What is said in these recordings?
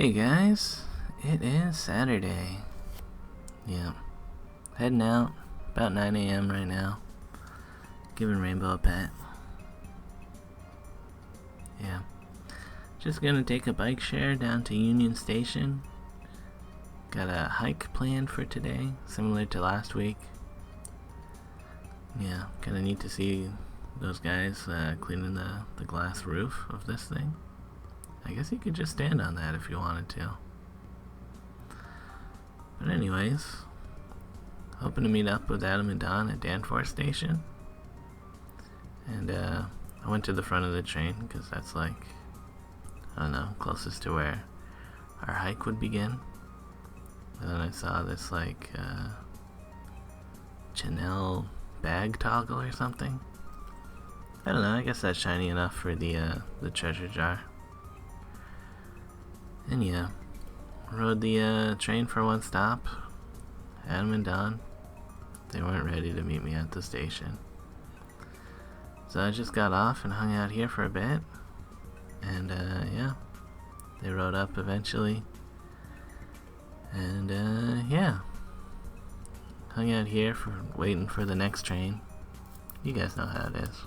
Hey guys, it is Saturday. Yeah, heading out about 9 a.m. right now. Giving Rainbow a pet. Yeah, just gonna take a bike share down to Union Station. Got a hike planned for today, similar to last week. Yeah, kinda neat to see those guys cleaning the glass roof of this thing. I guess you could just stand on that if you wanted to. But anyways, hoping to meet up with Adam and Don at Danforth Station. And I went to the front of the train because that's like, I don't know, closest to where our hike would begin. And then I saw this like Chanel bag toggle or something. I don't know, I guess that's shiny enough for the treasure jar. And yeah, rode the train for one stop. Adam and Don, they weren't ready to meet me at the station. So I just got off and hung out here for a bit. And yeah, they rode up eventually. And yeah, hung out here for waiting for the next train. You guys know how it is.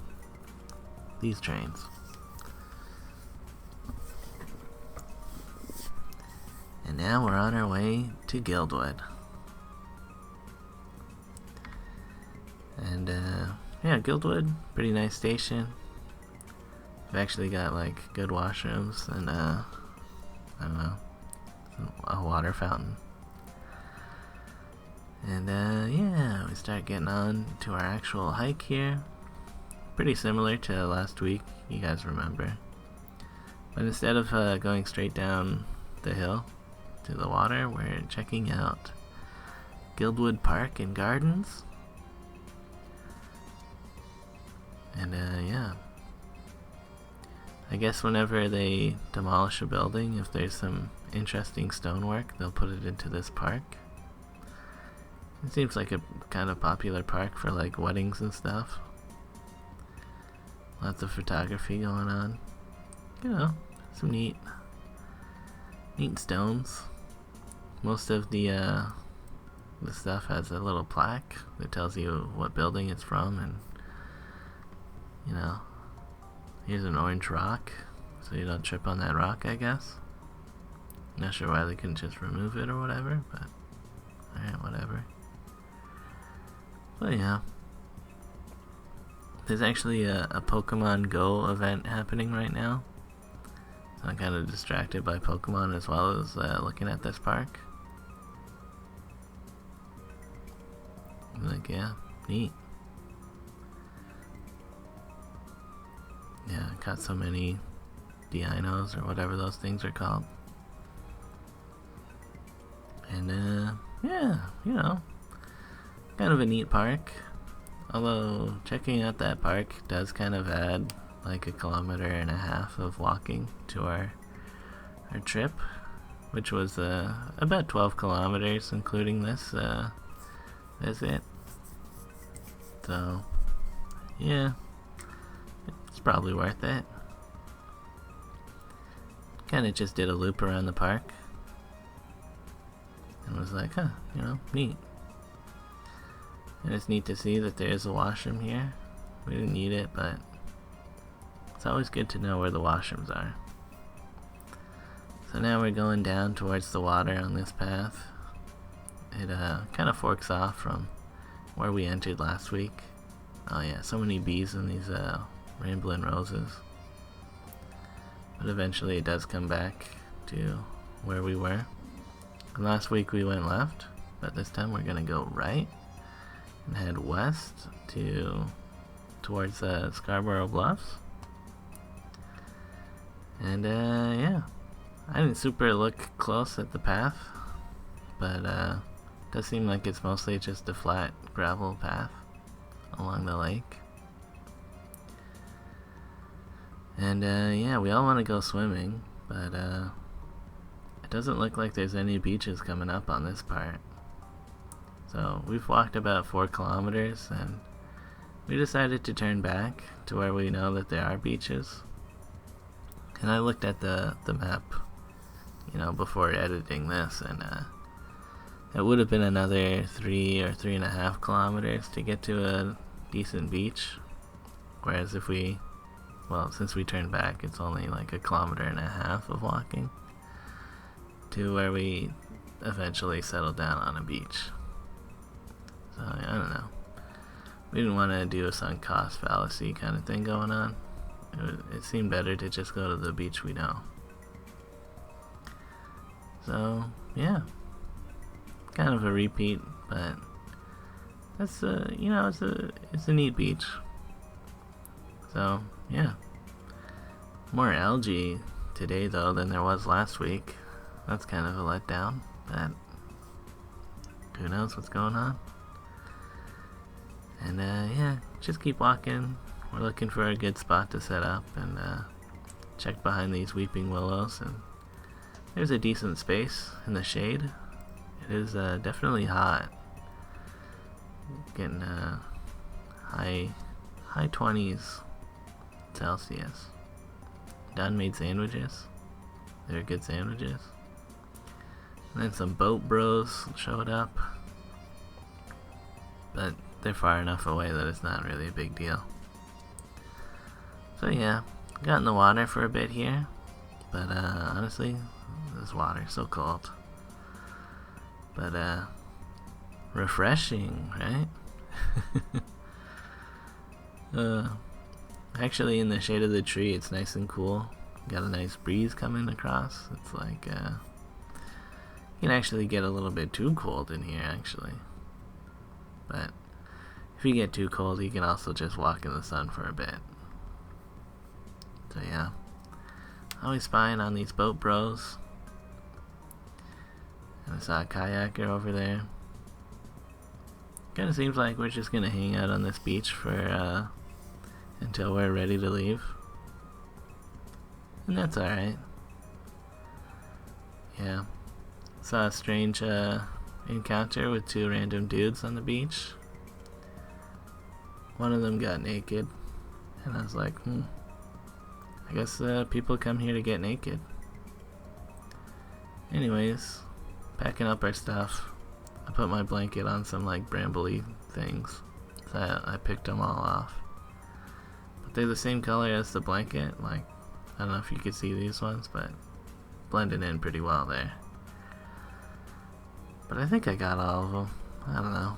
These trains. And now we're on our way to Guildwood. And yeah, Guildwood, pretty nice station. We've actually got like good washrooms and I don't know, a water fountain. And yeah, we start getting on to our actual hike here. Pretty similar to last week, you guys remember. But instead of going straight down the hill to the water, we're checking out Guildwood Park and Gardens. And yeah, I guess whenever they demolish a building, if there's some interesting stonework, they'll put it into this park. It seems like a kind of popular park for like weddings and stuff. Lots of photography going on. You know, some neat stones. Most of the stuff has a little plaque that tells you what building it's from, and you know, here's an orange rock, so you don't trip on that rock, I guess. Not sure why they couldn't just remove it or whatever, but alright, whatever. But yeah, there's actually a Pokemon Go event happening right now. So I'm kind of distracted by Pokemon as well as looking at this park. Like, yeah, neat. Yeah, caught so many Dinos or whatever those things are called. And yeah, you know, kind of a neat park. Although checking out that park does kind of add like 1.5 kilometers of walking to our trip, which was about 12 kilometers including this visit. So yeah, it's probably worth it. Kinda just did a loop around the park and was like, huh, you know, neat. And it's neat to see that there is a washroom here. We didn't need it, but it's always good to know where the washrooms are. So now we're going down towards the water on this path. It kind of forks off from where we entered last week. Oh yeah, so many bees in these rambling roses. But eventually it does come back to where we were. And last week we went left, but this time we're gonna go right and head west towards Scarborough Bluffs. And yeah, I didn't super look close at the path, but it does seem like it's mostly just a flat gravel path along the lake. And yeah, we all want to go swimming, but it doesn't look like there's any beaches coming up on this part. So we've walked about 4 kilometers and we decided to turn back to where we know that there are beaches. And I looked at the map you know, before editing this, and it would have been another 3 or 3.5 kilometers to get to a decent beach. Whereas if we, well, since we turned back, it's only like 1.5 kilometers of walking to where we eventually settled down on a beach. So I don't know. We didn't want to do a sunk cost fallacy kind of thing going on. It seemed better to just go to the beach we know. So yeah, kind of a repeat, but that's you know, it's a neat beach. So yeah, more algae today though than there was last week. That's kind of a letdown, but who knows what's going on. And yeah, just keep walking. We're looking for a good spot to set up, and check behind these weeping willows, and there's a decent space in the shade. It is definitely hot. Getting high 20s Celsius. Don made sandwiches. They're good sandwiches. And then some boat bros showed up, but they're far enough away that it's not really a big deal. So yeah, got in the water for a bit here, but honestly, this water's so cold. But refreshing, right? Actually, in the shade of the tree, it's nice and cool. Got a nice breeze coming across. It's like you can actually get a little bit too cold in here, actually. But if you get too cold, you can also just walk in the sun for a bit. So yeah, always spying on these boat bros. And I saw a kayaker over there. Kinda seems like we're just gonna hang out on this beach for until we're ready to leave. And that's alright. Yeah. Saw a strange encounter with 2 random dudes on the beach. One of them got naked, and I was like, I guess people come here to get naked. Anyways, packing up our stuff. I put my blanket on some like brambly things, so I picked them all off. But they're the same color as the blanket. Like, I don't know if you could see these ones, but blended in pretty well there. But I think I got all of them. I don't know.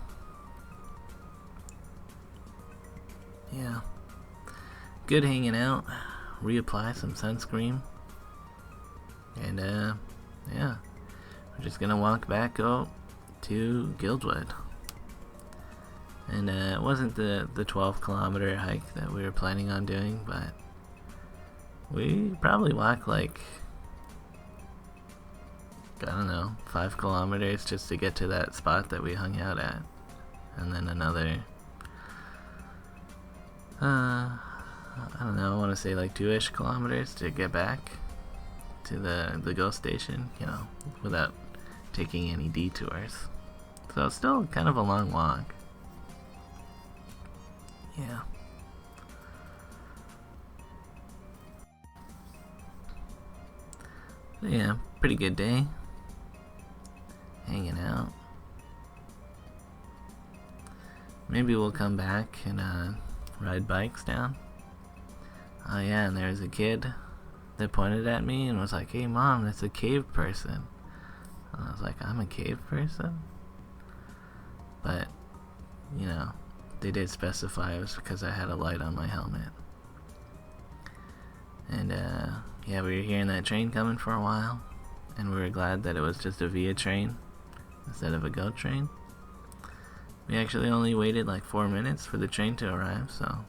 Yeah. Good hanging out. Reapply some sunscreen. And yeah. We're just gonna walk back out to Guildwood. And it wasn't the 12-kilometer hike that we were planning on doing, but we probably walked like, I don't know, 5 kilometers just to get to that spot that we hung out at. And then another, I don't know, I want to say like 2-ish kilometers to get back to the ghost station, you know, without taking any detours. So it's still kind of a long walk. Yeah. So yeah, pretty good day. Hanging out. Maybe we'll come back and ride bikes down. Oh yeah, and there was a kid that pointed at me and was like, "Hey mom, that's a cave person." And I was like, "I'm a cave person?" But, you know, they did specify it was because I had a light on my helmet. And yeah, we were hearing that train coming for a while, and we were glad that it was just a Via train instead of a GO train. We actually only waited like 4 minutes for the train to arrive, so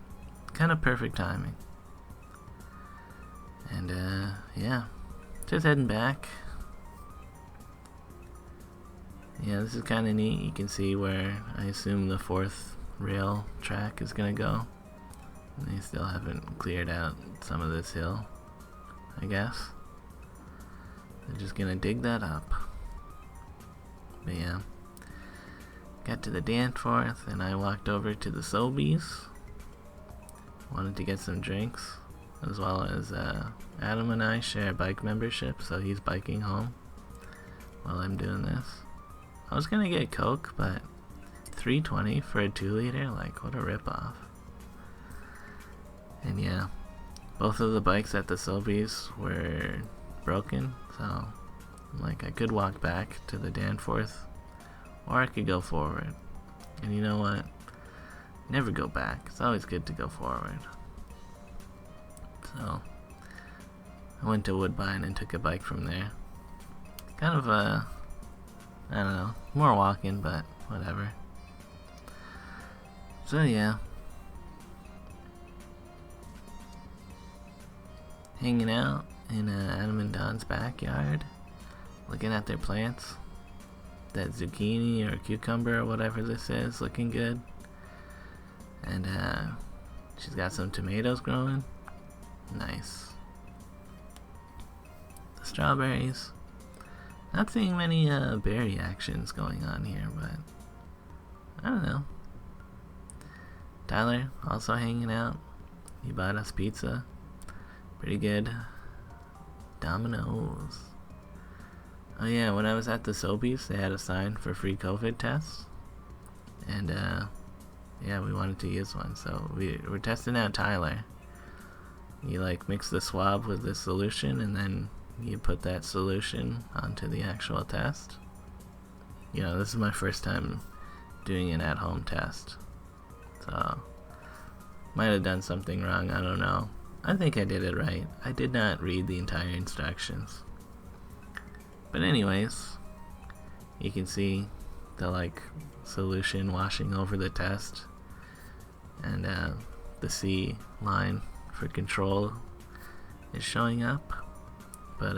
kind of perfect timing. And yeah, just heading back. Yeah, this is kind of neat. You can see where I assume the 4th rail track is gonna go. And they still haven't cleared out some of this hill, I guess. They're just gonna dig that up. But yeah, got to the Danforth and I walked over to the Sobeys. Wanted to get some drinks. as well as Adam and I share bike membership, so he's biking home while I'm doing this. I was gonna get Coke, but $3.20 for a 2-liter, like, what a ripoff. And yeah, both of the bikes at the Sobeys were broken, so I'm like, I could walk back to the Danforth, or I could go forward. And you know what? Never go back. It's always good to go forward. So I went to Woodbine and took a bike from there. Kind of I don't know, more walking, but whatever. So yeah, hanging out in Adam and Don's backyard, looking at their plants. That zucchini or cucumber or whatever this is, looking good. And she's got some tomatoes growing. Nice. The strawberries. Not seeing many berry actions going on here, but I don't know. Tyler also hanging out. He bought us pizza. Pretty good. Domino's. Oh yeah, when I was at the Sobeys, they had a sign for free COVID tests. And yeah, we wanted to use one, so we're testing out Tyler. You like mix the swab with the solution, and then you put that solution onto the actual test. You know, this is my first time doing an at-home test, so might have done something wrong, I don't know. I think I did it right. I did not read the entire instructions. But anyways, you can see the like solution washing over the test, and the C line for control is showing up. But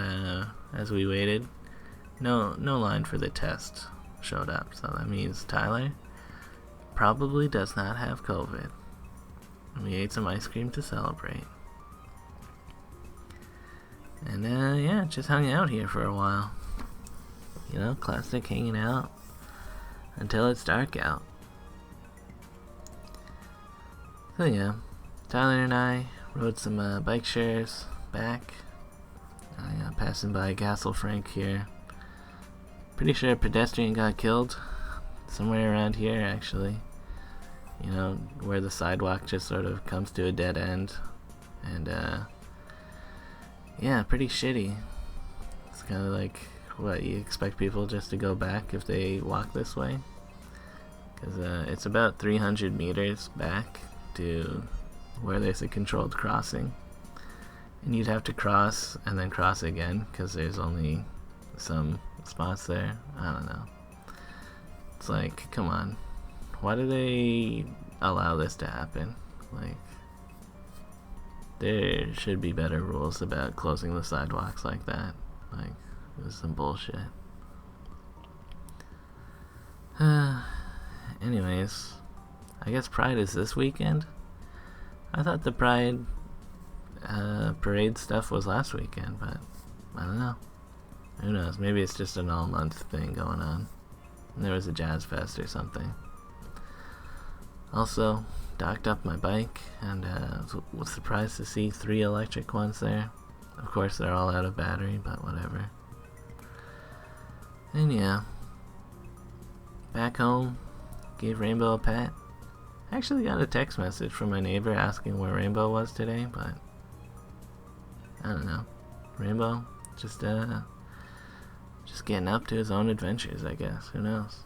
as we waited, no line for the test showed up, so that means Tyler probably does not have COVID. And we ate some ice cream to celebrate. And yeah, just hung out here for a while. You know, classic hanging out until it's dark out. So yeah, Tyler and I rode some bike shares back. Passing by Castle Frank here. Pretty sure a pedestrian got killed somewhere around here, actually. You know, where the sidewalk just sort of comes to a dead end. And yeah, pretty shitty. It's kind of like, what, you expect people just to go back if they walk this way? Because it's about 300 meters back to where there's a controlled crossing. And you'd have to cross and then cross again, because there's only some spots there. I don't know. It's like, come on. Why do they allow this to happen? Like, there should be better rules about closing the sidewalks like that. Like, it was some bullshit. Anyways, I guess Pride is this weekend. I thought the Pride parade stuff was last weekend, but I don't know. Who knows? Maybe it's just an all-month thing going on. And there was a jazz fest or something. Also, docked up my bike, and was surprised to see 3 electric ones there. Of course, they're all out of battery, but whatever. And yeah, back home, gave Rainbow a pet. I actually got a text message from my neighbor asking where Rainbow was today, but I don't know. Rainbow, just getting up to his own adventures, I guess. Who knows?